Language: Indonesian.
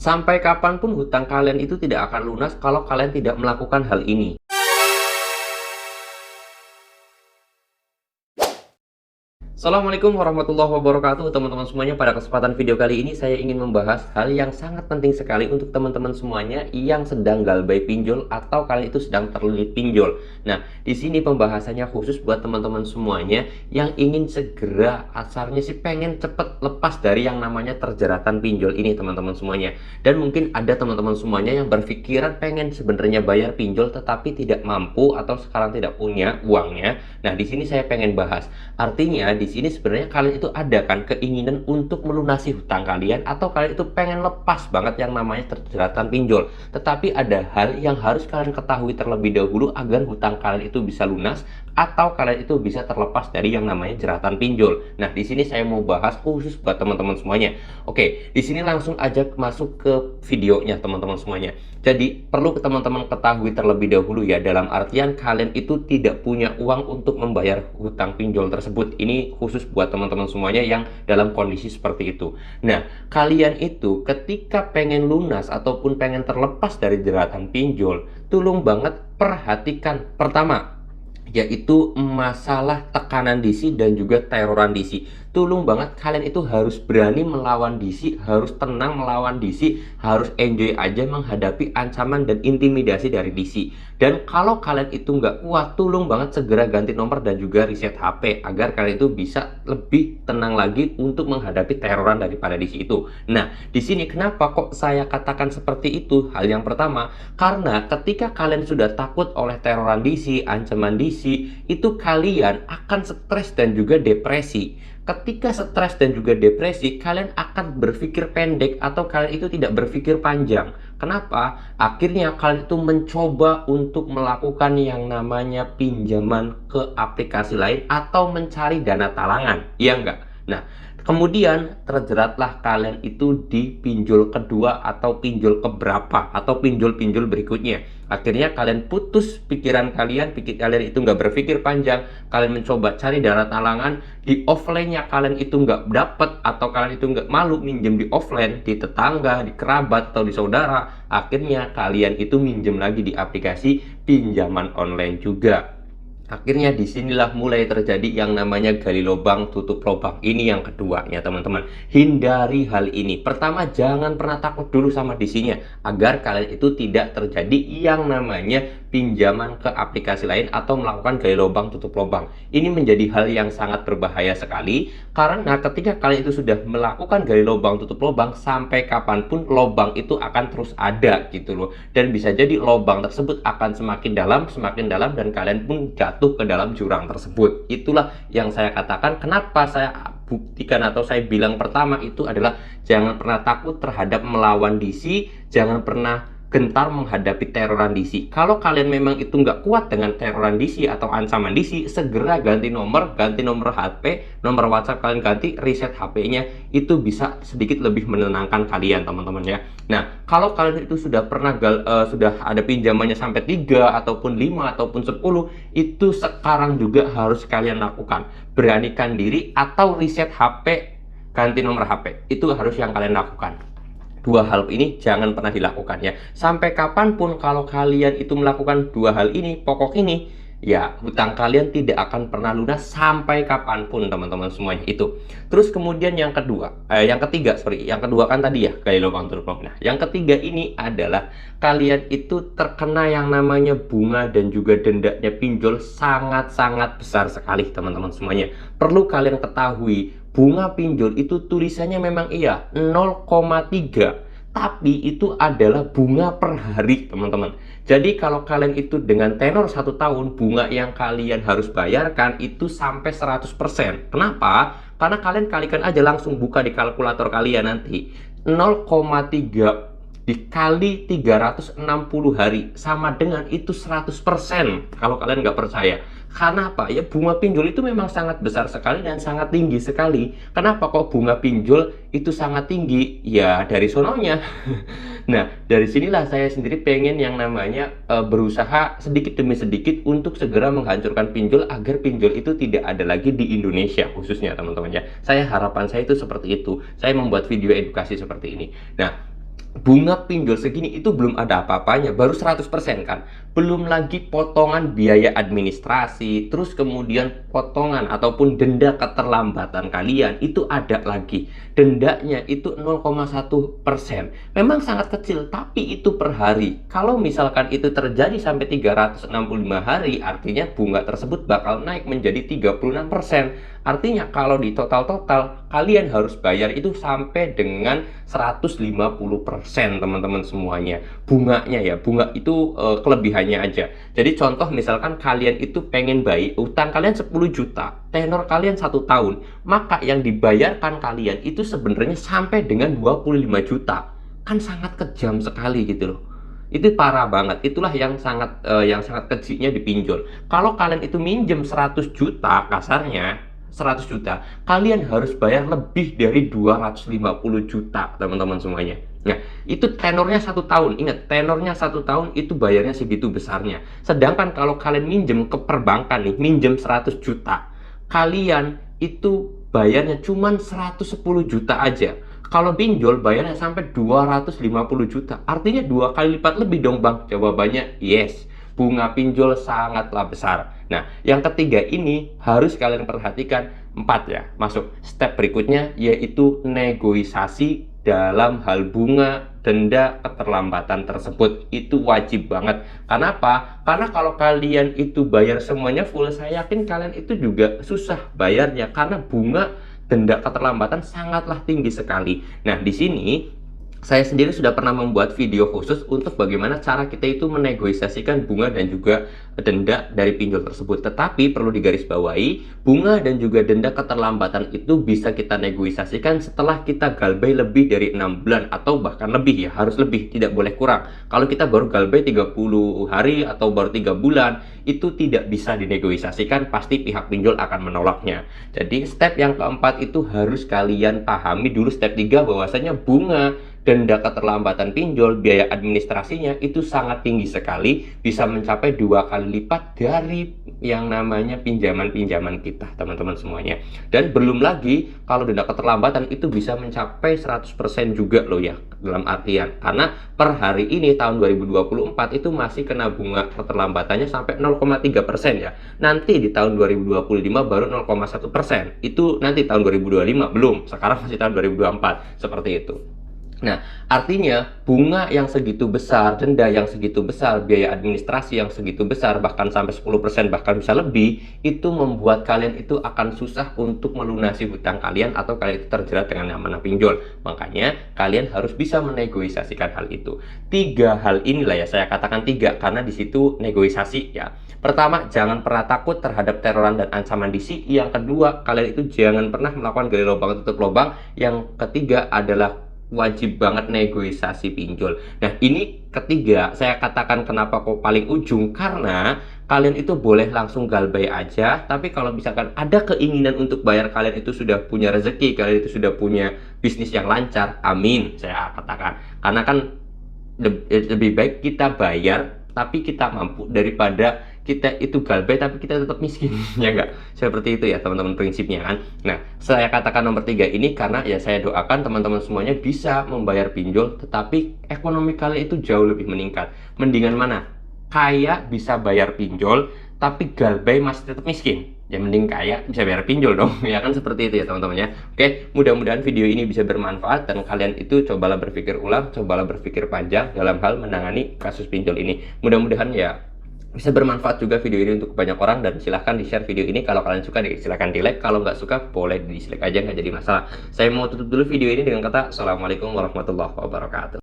Sampai kapanpun hutang kalian itu tidak akan lunas kalau kalian tidak melakukan hal ini. Assalamualaikum warahmatullahi wabarakatuh teman-teman semuanya. Pada kesempatan video kali ini saya ingin membahas hal yang sangat penting sekali untuk teman-teman semuanya yang sedang galbay pinjol atau kalian itu sedang terlilit pinjol. Nah, di sini pembahasannya khusus buat teman-teman semuanya yang ingin segera, asalnya sih pengen cepet lepas dari yang namanya terjeratan pinjol ini teman-teman semuanya. Dan mungkin ada teman-teman semuanya yang berpikiran pengen sebenarnya bayar pinjol tetapi tidak mampu atau sekarang tidak punya uangnya. Nah, di sini saya pengen bahas. Artinya di sini sebenarnya kalian itu ada kan keinginan untuk melunasi hutang kalian atau kalian itu pengen lepas banget yang namanya terjeratan pinjol. Tetapi ada hal yang harus kalian ketahui terlebih dahulu agar hutang kalian itu bisa lunas atau kalian itu bisa terlepas dari yang namanya jeratan pinjol. Nah, di sini saya mau bahas khusus buat teman-teman semuanya. Oke, di sini langsung aja masuk ke videonya teman-teman semuanya. Jadi, perlu teman-teman ketahui terlebih dahulu ya, dalam artian kalian itu tidak punya uang untuk membayar hutang pinjol tersebut. Ini khusus buat teman-teman semuanya yang dalam kondisi seperti itu. Nah, kalian itu ketika pengen lunas ataupun pengen terlepas dari jeratan pinjol, tolong banget perhatikan pertama, yaitu masalah tekanan DC dan juga teroran DC. Tolong banget kalian itu harus berani melawan DC, harus tenang melawan DC, harus enjoy aja menghadapi ancaman dan intimidasi dari DC. Dan kalau kalian itu nggak kuat, tolong banget segera ganti nomor dan juga reset HP agar kalian itu bisa lebih tenang lagi untuk menghadapi teroran daripada DC itu. Nah, di sini kenapa kok saya katakan seperti itu? Hal yang pertama, karena ketika kalian sudah takut oleh teroran DC, ancaman DC, itu kalian akan stres dan juga depresi. Ketika stres dan juga depresi, kalian akan berpikir pendek atau kalian itu tidak berpikir panjang. Kenapa? Akhirnya kalian itu mencoba untuk melakukan yang namanya pinjaman ke aplikasi lain atau mencari dana talangan. Iya enggak? Nah, kemudian terjeratlah kalian itu di pinjol kedua atau pinjol keberapa atau pinjol-pinjol berikutnya. Akhirnya kalian putus pikiran kalian, kalian itu nggak berpikir panjang, kalian mencoba cari dana talangan, di offline-nya kalian itu nggak dapet atau kalian itu nggak malu minjem di offline, di tetangga, di kerabat, atau di saudara. Akhirnya kalian itu minjem lagi di aplikasi pinjaman online juga. Akhirnya disinilah mulai terjadi yang namanya gali lubang tutup lubang. Ini yang kedua ya teman-teman. Hindari hal ini. Pertama, jangan pernah takut dulu sama DC-nya agar kalian itu tidak terjadi yang namanya pinjaman ke aplikasi lain atau melakukan gali lubang tutup lubang. Ini menjadi hal yang sangat berbahaya sekali karena ketika kalian itu sudah melakukan gali lubang tutup lubang, sampai kapanpun lubang itu akan terus ada gitu loh. Dan bisa jadi lubang tersebut akan semakin dalam dan kalian pun jatuh ke dalam jurang tersebut. Itulah yang saya katakan kenapa saya buktikan atau saya bilang pertama itu adalah jangan pernah takut terhadap melawan DC, jangan pernah gentar menghadapi teroran DC. Kalau kalian memang itu nggak kuat dengan teroran DC atau ancaman DC, segera ganti nomor HP, nomor WhatsApp kalian ganti, reset HP-nya, itu bisa sedikit lebih menenangkan kalian teman-teman ya. Nah, kalau kalian itu sudah pernah sudah ada pinjamannya sampai 3 ataupun 5 ataupun 10, itu sekarang juga harus kalian lakukan. Beranikan diri atau reset HP, ganti nomor HP. Itu harus yang kalian lakukan. Dua hal ini jangan pernah dilakukan ya. Sampai kapanpun kalau kalian itu melakukan dua hal ini, pokok ini, ya hutang kalian tidak akan pernah lunas sampai kapanpun teman-teman semuanya itu. Terus kemudian yang ketiga, yang kedua kan tadi ya gali lubang tutup lubang. Nah, yang ketiga ini adalah kalian itu terkena yang namanya bunga dan juga dendanya pinjol sangat-sangat besar sekali teman-teman semuanya. Perlu kalian ketahui, bunga pinjol itu tulisannya memang iya 0,3, tapi itu adalah bunga per hari teman-teman. Jadi kalau kalian itu dengan tenor 1 tahun, bunga yang kalian harus bayarkan itu sampai 100%. Kenapa? Karena kalian kalikan aja, langsung buka di kalkulator kalian nanti, 0,3 dikali 360 hari sama dengan itu 100%. Kalau kalian nggak percaya, karena apa ya, bunga pinjol itu memang sangat besar sekali dan sangat tinggi sekali. Kenapa kok bunga pinjol itu sangat tinggi? Ya dari sononya. Nah, dari sinilah saya sendiri pengen yang namanya berusaha sedikit demi sedikit untuk segera menghancurkan pinjol agar pinjol itu tidak ada lagi di Indonesia khususnya teman-teman ya. Harapan saya itu seperti itu. Saya membuat video edukasi seperti ini. Nah, bunga pinjol segini itu belum ada apa-apanya, baru 100% kan. Belum lagi potongan biaya administrasi, terus kemudian potongan ataupun denda keterlambatan kalian itu ada lagi. Dendanya itu 0,1%. Memang sangat kecil, tapi itu per hari. Kalau misalkan itu terjadi sampai 365 hari, artinya bunga tersebut bakal naik menjadi 36%. Artinya kalau di total-total kalian harus bayar itu sampai dengan 150% teman-teman semuanya. Bunganya ya, bunga itu kelebihannya aja. Jadi contoh misalkan kalian itu pengen bayar utang kalian 10 juta, tenor kalian 1 tahun, maka yang dibayarkan kalian itu sebenarnya sampai dengan 25 juta. Kan sangat kejam sekali gitu loh. Itu parah banget. Itulah yang sangat kecilnya dipinjol. Kalau kalian itu minjem 100 juta kasarnya 100 juta, kalian harus bayar lebih dari 250 juta teman-teman semuanya. Nah, itu tenornya 1 tahun. Ingat, tenornya 1 tahun itu bayarnya segitu besarnya. Sedangkan kalau kalian minjem ke perbankan nih, minjem 100 juta, kalian itu bayarnya cuma 110 juta aja. Kalau pinjol bayarnya sampai 250 juta. Artinya 2 kali lipat lebih dong bang. Jawabannya yes. Bunga pinjol sangatlah besar. Nah, yang ketiga ini harus kalian perhatikan, 4 ya. Masuk step berikutnya yaitu negosiasi dalam hal bunga denda keterlambatan tersebut. Itu wajib banget. Kenapa? Karena kalau kalian itu bayar semuanya full, saya yakin kalian itu juga susah bayarnya karena bunga denda keterlambatan sangatlah tinggi sekali. Nah, di sini saya sendiri sudah pernah membuat video khusus untuk bagaimana cara kita itu menegosiasikan bunga dan juga denda dari pinjol tersebut. Tetapi perlu digarisbawahi, bunga dan juga denda keterlambatan itu bisa kita negosiasikan setelah kita galbay lebih dari 6 bulan atau bahkan lebih ya, harus lebih, tidak boleh kurang. Kalau kita baru galbay 30 hari atau baru 3 bulan, itu tidak bisa dinegosiasikan, pasti pihak pinjol akan menolaknya. Jadi step yang keempat itu harus kalian pahami dulu. Step 3 bahwasanya bunga denda keterlambatan pinjol, biaya administrasinya itu sangat tinggi sekali, bisa mencapai 2 kali lipat dari yang namanya pinjaman-pinjaman kita teman-teman semuanya. Dan belum lagi kalau denda keterlambatan itu bisa mencapai 100% juga loh ya, dalam artian karena per hari ini tahun 2024 itu masih kena bunga keterlambatannya sampai 0,3% ya. Nanti di tahun 2025 baru 0,1%. Itu nanti tahun 2025 belum, sekarang masih tahun 2024, seperti itu. Nah, artinya bunga yang segitu besar, denda yang segitu besar, biaya administrasi yang segitu besar, bahkan sampai 10%, bahkan bisa lebih, itu membuat kalian itu akan susah untuk melunasi hutang kalian atau kalian itu terjerat dengan yang namanya pinjol. Makanya kalian harus bisa menegosiasikan hal itu. 3 hal inilah ya, saya katakan 3 karena di situ negosiasi ya. Pertama, jangan pernah takut terhadap teroran dan ancaman DC. Yang kedua, kalian itu jangan pernah melakukan gali lubang tutup lubang. Yang ketiga adalah wajib banget negosiasi pinjol. Nah, ini ketiga saya katakan kenapa kok paling ujung, karena kalian itu boleh langsung galbay aja, tapi kalau misalkan ada keinginan untuk bayar, kalian itu sudah punya rezeki, kalian itu sudah punya bisnis yang lancar, amin saya katakan. Karena kan lebih baik kita bayar tapi kita mampu daripada kita itu galbay tapi kita tetap miskin. Ya enggak, seperti itu ya teman-teman prinsipnya kan. Nah, saya katakan nomor 3 ini karena ya saya doakan teman-teman semuanya bisa membayar pinjol tetapi ekonomi kalian itu jauh lebih meningkat. Mendingan mana? Kaya bisa bayar pinjol tapi galbay masih tetap miskin. Ya mending kaya bisa bayar pinjol dong. Ya kan, seperti itu ya teman-teman ya. Oke, mudah-mudahan video ini bisa bermanfaat dan kalian itu cobalah berpikir ulang, cobalah berpikir panjang dalam hal menangani kasus pinjol ini. Mudah-mudahan ya bisa bermanfaat juga video ini untuk banyak orang, dan silahkan di share video ini. Kalau kalian suka silahkan di like, kalau nggak suka boleh di dislike aja, nggak jadi masalah. Saya mau tutup dulu video ini dengan kata assalamualaikum warahmatullahi wabarakatuh.